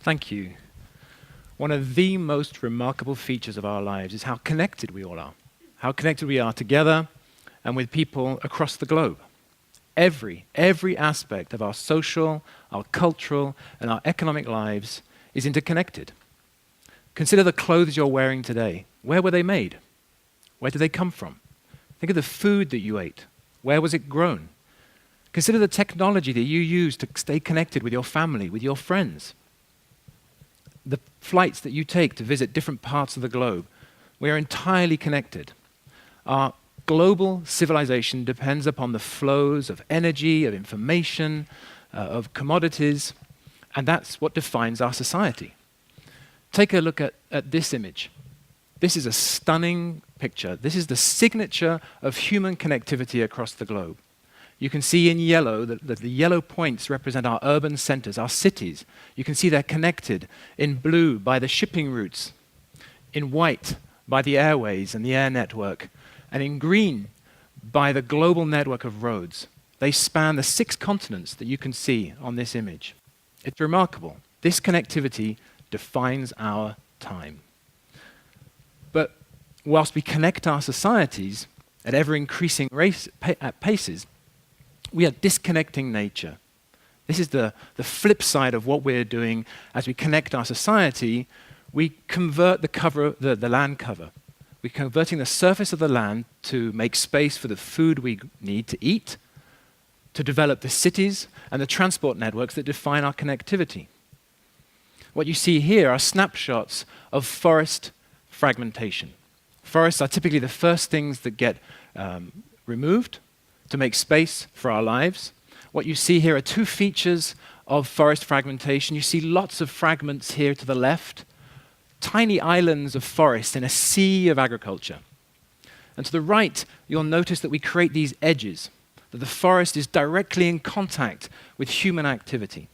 Thank you. One of the most remarkable features of our lives is how connected we all are, how connected we are together and with people across the globe. Every aspect of our social, our cultural, and our economic lives is interconnected. Consider the clothes you're wearing today. Where were they made? Where did they come from? Think of the food that you ate. Where was it grown? Consider the technology that you use to stay connected with your family, with your friends. The flights that you take to visit different parts of the globe. We are entirely connected. Our global civilization depends upon the flows of energy, of information, of commodities, and that's what defines our society. Take a look at this image. This is a stunning picture. This is the signature of human connectivity across the globe. You can see in yellow that the yellow points represent our urban centers, our cities. You can see they're connected in blue by the shipping routes, in white by the airways and the air network, and in green by the global network of roads. They span the 6 continents that you can see on this image. It's remarkable. This connectivity defines our time. But whilst we connect our societies at ever-increasing paces, we are disconnecting nature. This is the flip side of what we're doing as we connect our society. We convert the land cover. We're converting the surface of the land to make space for the food we need to eat, to develop the cities and the transport networks that define our connectivity. What you see here are snapshots of forest fragmentation. Forests are typically the first things that get removed to make space for our lives. What you see here are 2 features of forest fragmentation. You see lots of fragments here to the left, tiny islands of forest in a sea of agriculture. And to the right, you'll notice that we create these edges, that the forest is directly in contact with human activity.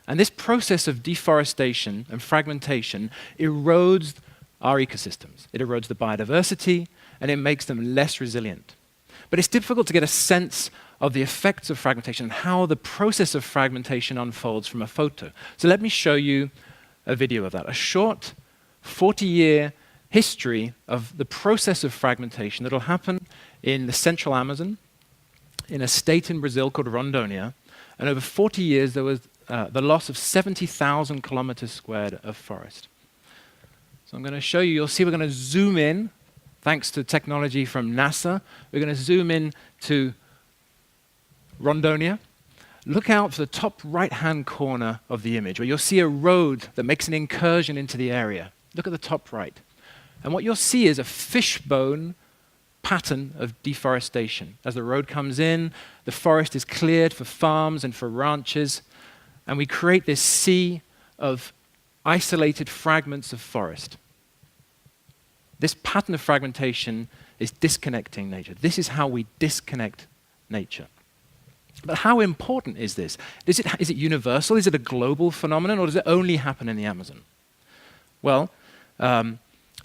And this process of deforestation and fragmentation erodes our ecosystems. It erodes the biodiversity, and it makes them less resilient. But it's difficult to get a sense of the effects of fragmentation and how the process of fragmentation unfolds from a photo. So let me show you a video of that, a short 40-year history of the process of fragmentation that will happen in the central Amazon, in a state in Brazil called Rondônia. And over 40 years, there was the loss of 70,000 kilometers squared of forest. So I'm going to show you, you'll see we're going to zoom in, thanks to technology from NASA. We're going to zoom in to Rondônia. Look out for the top right-hand corner of the image, where you'll see a road that makes an incursion into the area. Look at the top right. And what you'll see is a fishbone pattern of deforestation. As the road comes in, the forest is cleared for farms and for ranches, and we create this sea of isolated fragments of forest. This pattern of fragmentation is disconnecting nature. This is how we disconnect nature. But how important is this? Is it universal? Is it a global phenomenon, or does it only happen in the Amazon? Well,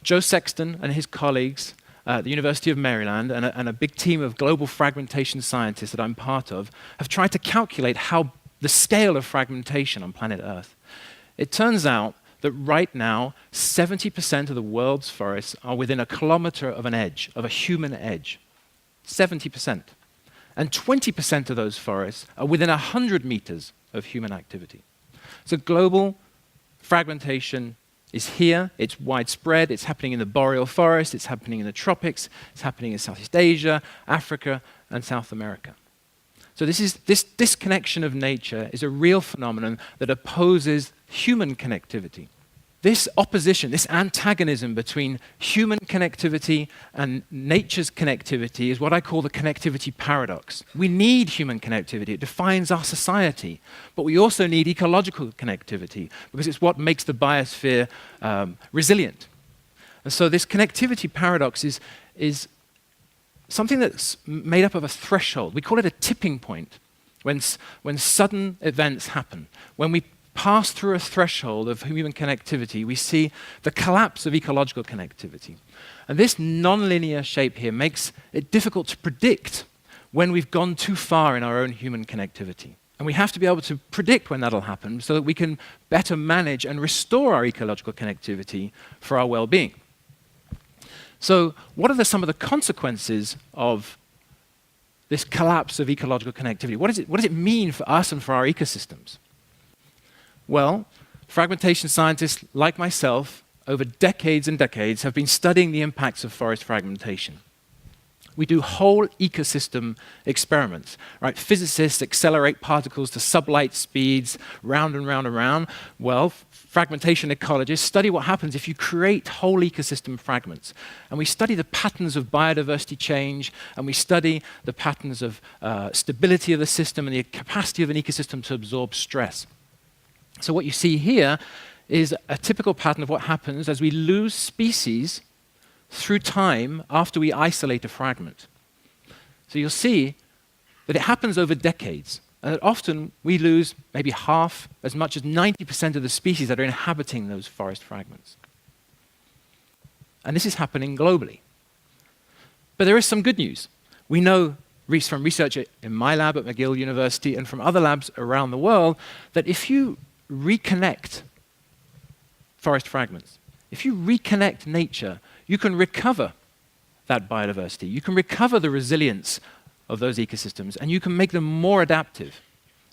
Joe Sexton and his colleagues at the University of Maryland and a big team of global fragmentation scientists that I'm part of have tried to calculate how the scale of fragmentation on planet Earth. It turns out that right now, 70% of the world's forests are within a kilometer of an edge, of a human edge. 70%. And 20% of those forests are within 100 meters of human activity. So global fragmentation is here, it's widespread, it's happening in the boreal forest, it's happening in the tropics, it's happening in Southeast Asia, Africa, and South America. So this disconnection of nature is a real phenomenon that opposes human connectivity. This opposition, this antagonism between human connectivity and nature's connectivity is what I call the connectivity paradox. We need human connectivity. It defines our society. But we also need ecological connectivity because it's what makes the biosphere resilient. And so this connectivity paradox is something that's made up of a threshold. We call it a tipping point when sudden events happen. When we pass through a threshold of human connectivity, we see the collapse of ecological connectivity. And this nonlinear shape here makes it difficult to predict when we've gone too far in our own human connectivity. And we have to be able to predict when that'll happen so that we can better manage and restore our ecological connectivity for our well-being. So what are some of the consequences of this collapse of ecological connectivity? What does it mean for us and for our ecosystems? Well, fragmentation scientists like myself, over decades and decades, have been studying the impacts of forest fragmentation. We do whole ecosystem experiments, right? Physicists accelerate particles to sublight speeds, round and round and round. Well, fragmentation ecologists study what happens if you create whole ecosystem fragments. And we study the patterns of biodiversity change, and we study the patterns of stability of the system and the capacity of an ecosystem to absorb stress. So what you see here is a typical pattern of what happens as we lose species through time after we isolate a fragment. So you'll see that it happens over decades, and that often we lose maybe half, as much as 90% of the species that are inhabiting those forest fragments. And this is happening globally. But there is some good news. We know from research in my lab at McGill University and from other labs around the world that if you reconnect forest fragments, if you reconnect nature, you can recover that biodiversity. You can recover the resilience of those ecosystems, and you can make them more adaptive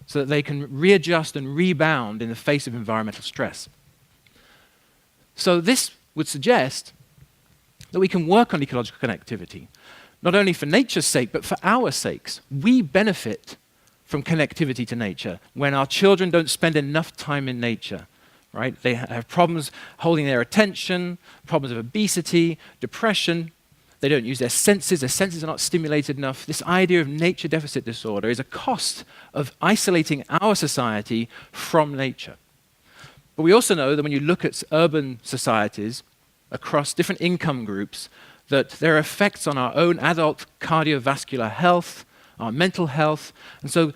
so that they can readjust and rebound in the face of environmental stress. So this would suggest that we can work on ecological connectivity, not only for nature's sake, but for our sakes. We benefit from connectivity to nature when our children don't spend enough time in nature. Right? They have problems holding their attention, problems of obesity, depression. They don't use their senses are not stimulated enough. This idea of nature deficit disorder is a cost of isolating our society from nature. But we also know that when you look at urban societies across different income groups, that there are effects on our own adult cardiovascular health, our mental health, and so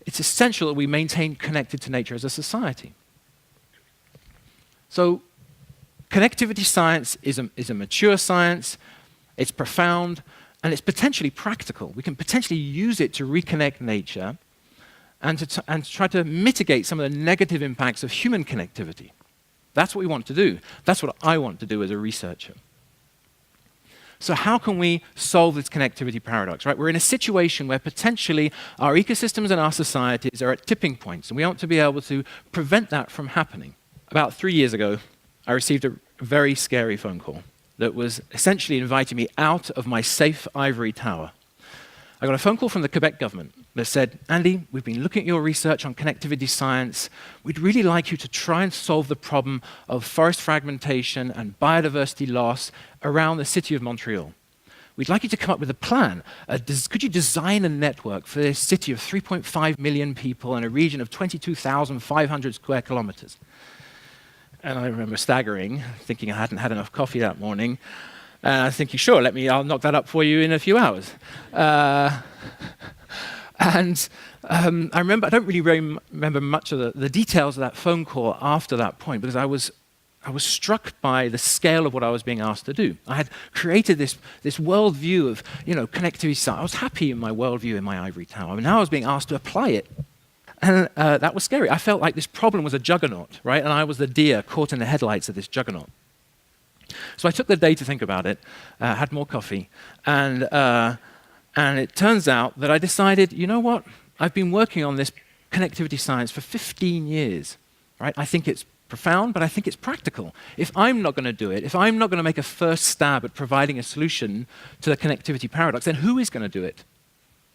it's essential that we maintain connected to nature as a society. So connectivity science is a mature science, it's profound, and it's potentially practical. We can potentially use it to reconnect nature and to try to mitigate some of the negative impacts of human connectivity. That's what we want to do. That's what I want to do as a researcher. So how can we solve this connectivity paradox, right? We're in a situation where potentially our ecosystems and our societies are at tipping points, and we want to be able to prevent that from happening. About 3 years ago, I received a very scary phone call that was essentially inviting me out of my safe ivory tower. I got a phone call from the Quebec government that said, Andy, we've been looking at your research on connectivity science. We'd really like you to try and solve the problem of forest fragmentation and biodiversity loss around the city of Montreal. We'd like you to come up with a plan. Could you design a network for this city of 3.5 million people in a region of 22,500 square kilometers? And I remember staggering, thinking I hadn't had enough coffee that morning. Thinking, sure, I'll knock that up for you in a few hours. I don't really remember much of the details of that phone call after that point, because I was struck by the scale of what I was being asked to do. I had created this worldview of, connectivity. I was happy in my worldview in my ivory tower. And now I was being asked to apply it. And that was scary. I felt like this problem was a juggernaut, right? And I was the deer caught in the headlights of this juggernaut. So I took the day to think about it, had more coffee, and it turns out that I decided, you know what? I've been working on this connectivity science for 15 years, right? I think it's profound, but I think it's practical. If I'm not going to do it, if I'm not going to make a first stab at providing a solution to the connectivity paradox, then who is going to do it,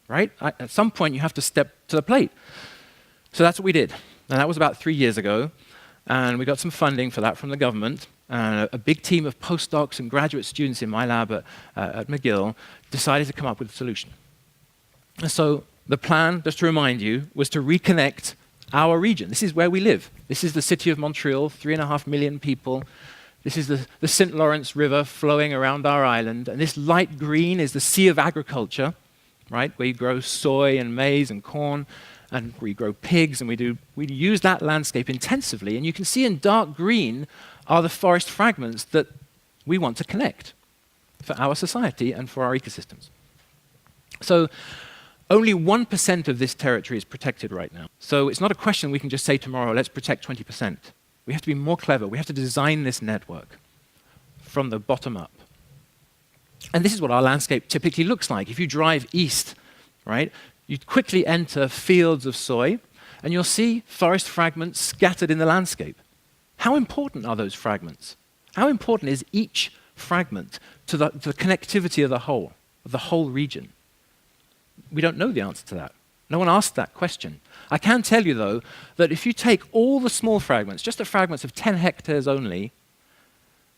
right? At some point, you have to step to the plate. So that's what we did. And that was about 3 years ago. And we got some funding for that from the government. And a big team of postdocs and graduate students in my lab at McGill decided to come up with a solution. And so the plan, just to remind you, was to reconnect our region. This is where we live. This is the city of Montreal, 3.5 million people. This is the St. Lawrence River flowing around our island. And this light green is the Sea of Agriculture, right, where you grow soy and maize and corn. And we grow pigs, and we use that landscape intensively. And you can see in dark green are the forest fragments that we want to connect for our society and for our ecosystems. So Only 1% of this territory is protected right now. So it's not a question we can just say tomorrow, let's protect 20%. We have to be more clever. We have to design this network from the bottom up. And this is what our landscape typically looks like. If you drive east, right, you quickly enter fields of soy, and you'll see forest fragments scattered in the landscape. How important are those fragments? How important is each fragment to the connectivity of the whole region? We don't know the answer to that. No one asked that question. I can tell you, though, that if you take all the small fragments, just the fragments of 10 hectares only,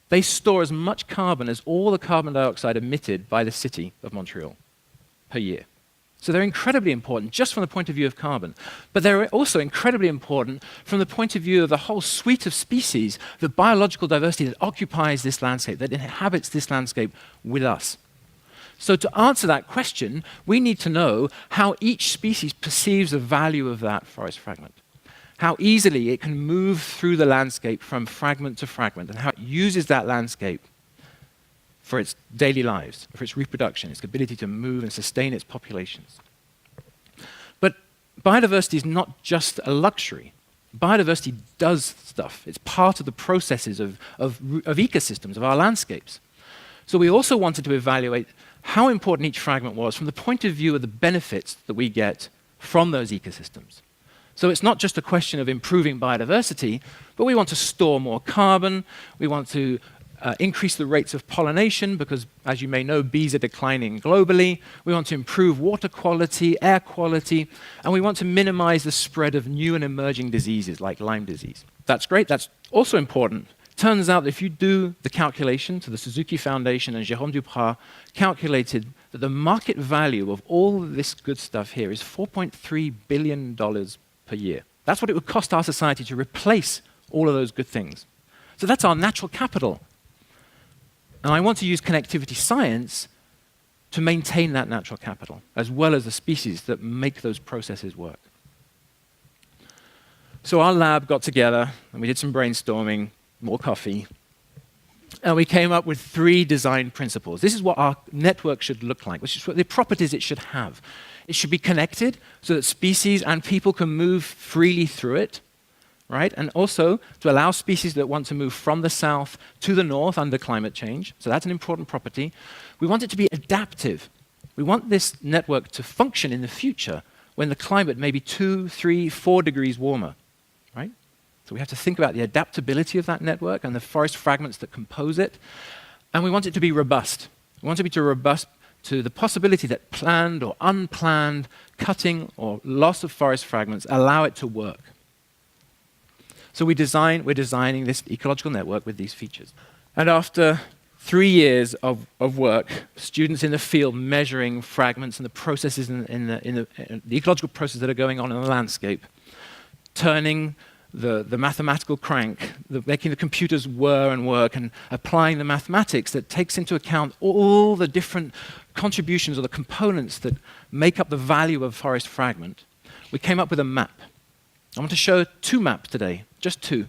they store as much carbon as all the carbon dioxide emitted by the city of Montreal per year. So they're incredibly important just from the point of view of carbon. But they're also incredibly important from the point of view of the whole suite of species, the biological diversity that occupies this landscape, that inhabits this landscape with us. So to answer that question, we need to know how each species perceives the value of that forest fragment, how easily it can move through the landscape from fragment to fragment, and how it uses that landscape for its daily lives, for its reproduction, its ability to move and sustain its populations. But biodiversity is not just a luxury. Biodiversity does stuff. It's part of the processes of ecosystems, of our landscapes. So we also wanted to evaluate how important each fragment was from the point of view of the benefits that we get from those ecosystems. So it's not just a question of improving biodiversity, but we want to store more carbon, we want to increase the rates of pollination because, as you may know, bees are declining globally. We want to improve water quality, air quality, and we want to minimize the spread of new and emerging diseases like Lyme disease. That's great. That's also important. Turns out that if you do the calculation, to the Suzuki Foundation and Jérôme Duprat calculated that the market value of all this good stuff here is $4.3 billion per year. That's what it would cost our society to replace all of those good things. So that's our natural capital. And I want to use connectivity science to maintain that natural capital, as well as the species that make those processes work. So our lab got together, and we did some brainstorming, more coffee, and we came up with 3 design principles. This is what our network should look like, which is what the properties it should have. It should be connected so that species and people can move freely through it, right? And also to allow species that want to move from the south to the north under climate change. So that's an important property. We want it to be adaptive. We want this network to function in the future when the climate may be 2, 3, 4 degrees warmer, right? So we have to think about the adaptability of that network and the forest fragments that compose it. And we want it to be robust. We want it to be robust to the possibility that planned or unplanned cutting or loss of forest fragments allow it to work. So we're designing this ecological network with these features. And after 3 years of work, students in the field measuring fragments and the processes in the ecological processes that are going on in the landscape, turning the mathematical crank, making the computers whir and work, and applying the mathematics that takes into account all the different contributions or the components that make up the value of a forest fragment, we came up with a map. I want to show 2 maps today, just 2,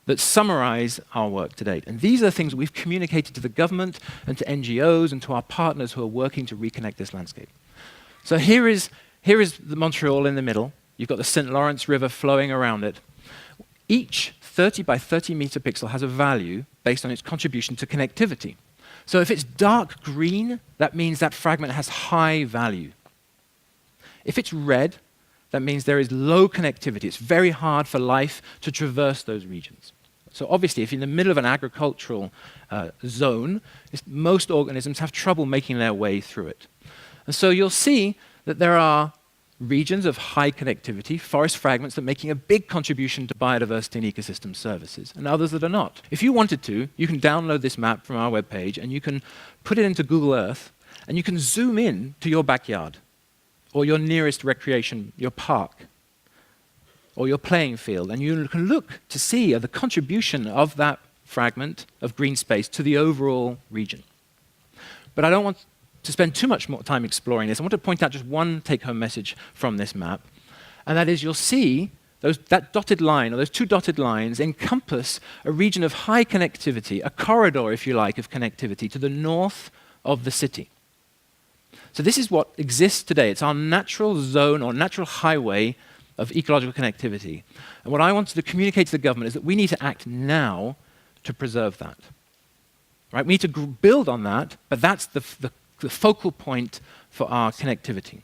that summarize our work to date. And these are the things that we've communicated to the government and to NGOs and to our partners who are working to reconnect this landscape. So here is the Montreal in the middle. You've got the St. Lawrence River flowing around it. Each 30 by 30 meter pixel has a value based on its contribution to connectivity. So if it's dark green, that means that fragment has high value. If it's red, that means there is low connectivity. It's very hard for life to traverse those regions. So obviously, if you're in the middle of an agricultural zone, most organisms have trouble making their way through it. And so you'll see that there are regions of high connectivity, forest fragments that are making a big contribution to biodiversity and ecosystem services, and others that are not. If you wanted to, you can download this map from our webpage, and you can put it into Google Earth, and you can zoom in to your backyard, or your nearest recreation, your park, or your playing field, and you can look to see the contribution of that fragment of green space to the overall region. But I don't want to spend too much more time exploring this. I want to point out just one take-home message from this map, and that is you'll see that dotted line, or those 2 dotted lines, encompass a region of high connectivity, a corridor, if you like, of connectivity to the north of the city. So this is what exists today. It's our natural zone or natural highway of ecological connectivity. And what I wanted to communicate to the government is that we need to act now to preserve that. Right? We need to build on that, but that's the focal point for our connectivity.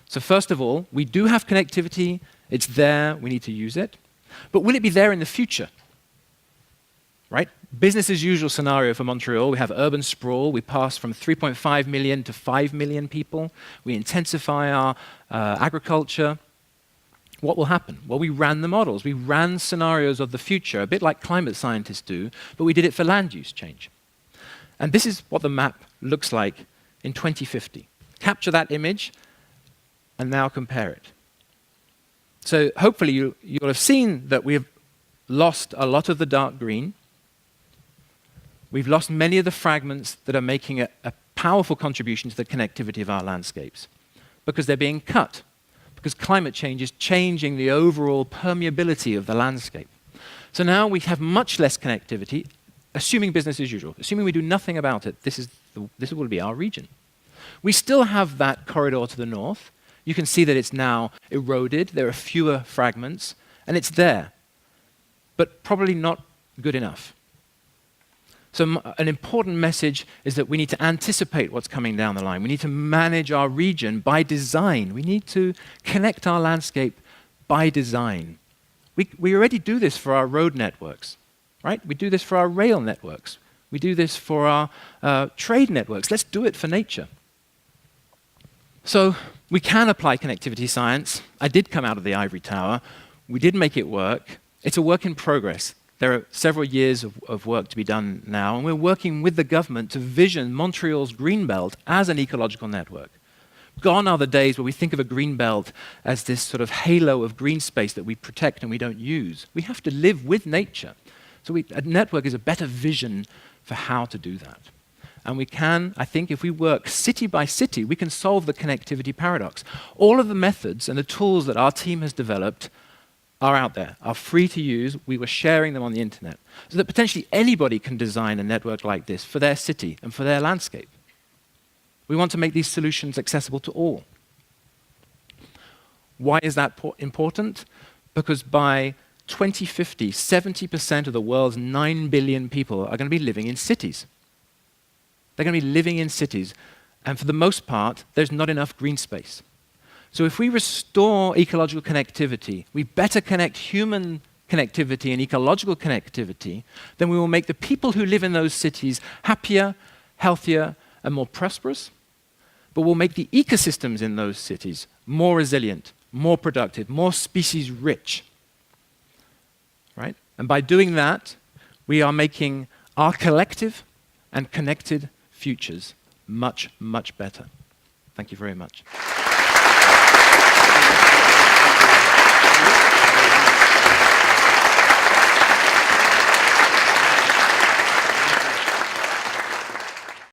So first of all, we do have connectivity. It's there. We need to use it. But will it be there in the future? Right? Business as usual scenario for Montreal. We have urban sprawl. We pass from 3.5 million to 5 million people. We intensify our agriculture. What will happen? Well, we ran the models. We ran scenarios of the future, a bit like climate scientists do, but we did it for land use change. And this is what the map looks like in 2050. Capture that image and now compare it. So hopefully you'll have seen that we have lost a lot of the dark green. We've lost many of the fragments that are making a powerful contribution to the connectivity of our landscapes because they're being cut, because climate change is changing the overall permeability of the landscape. So now we have much less connectivity, assuming business as usual, assuming we do nothing about it. This will be our region. We still have that corridor to the north. You can see that it's now eroded. There are fewer fragments, and it's there, but probably not good enough. So an important message is that we need to anticipate what's coming down the line. We need to manage our region by design. We need to connect our landscape by design. We already do this for our road networks, right? We do this for our rail networks. We do this for our trade networks. Let's do it for nature. So we can apply connectivity science. I did come out of the ivory tower. We did make it work. It's a work in progress. There are several years of work to be done now, and we're working with the government to vision Montreal's greenbelt as an ecological network. Gone are the days where we think of a greenbelt as this sort of halo of green space that we protect and we don't use. We have to live with nature. So a network is a better vision for how to do that. And we can, I think, if we work city by city, we can solve the connectivity paradox. All of the methods and the tools that our team has developed are out there, are free to use. We were sharing them on the internet, so that potentially anybody can design a network like this for their city and for their landscape. We want to make these solutions accessible to all. Why is that important? Because by 2050, 70% of the world's 9 billion people are going to be living in cities. They're going to be living in cities, and for the most part, there's not enough green space. So if we restore ecological connectivity, we better connect human connectivity and ecological connectivity, then we will make the people who live in those cities happier, healthier, and more prosperous. But we'll make the ecosystems in those cities more resilient, more productive, more species rich. Right? And by doing that, we are making our collective and connected futures much, much better. Thank you very much.